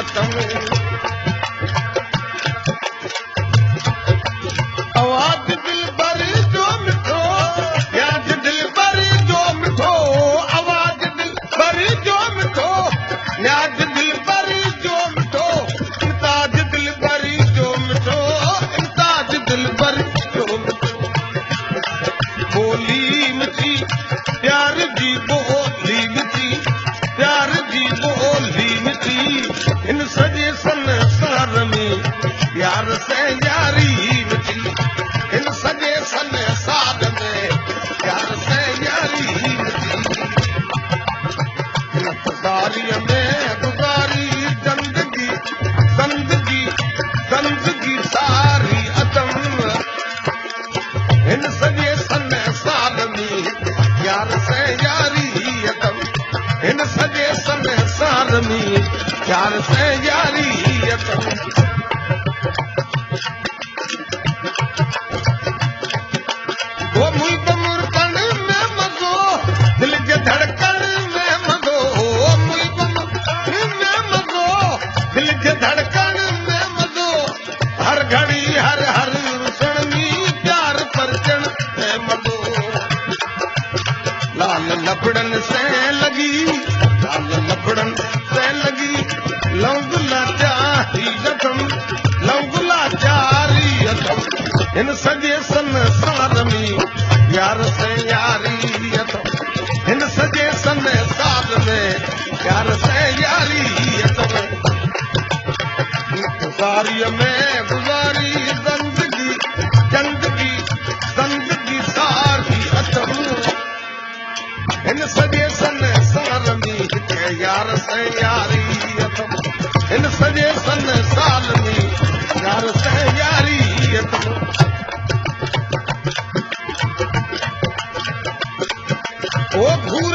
अतम आवाज दिल भर जो मिठो याद दिल भर जो मिठो आवाज दिल भर जो मिठो याद दिल भर जो मिठो इम्ताज दिल भर जो मिठो इम्ताज दिल भर जो मिठो बोली मिठी प्यार जी बोली मिठी प्यार जी बोली मिठी इन सजे संसार में प्यार से यारी मिठी इन सजे संसार में प्यार से यारी मिठी इंतजारी में गुजारी जिंदगी जिंदगी जिंदगी सारी अदम इन सजे संसार में प्यार से यारी अदम इन सजे संसार में प्यार से यारी अदम वो मुल्क मुर्तन में मगो दिल के धड़कन में मगो वो मुल्क मुर्तन में मगो दिल के धड़कन में मगो हर घड़ी हर हर रुसनी प्यार पर चढ़ में मगो लाल लपड़न से लगी लाल लपड़न से लगी लौंगला चारी यतम लौंगला चारी यतम इन सजे संसार में प्यार से यारी यतम इन सजे संसार में प्यार से यारी यतम इंतजारी में गुजारी जिंदगी जिंदगी जिंदगी सारी अतम इन सजे संसार में प्यार से यारी यतम इन सजे संसार में प्यार से यारी यतम ओ भूल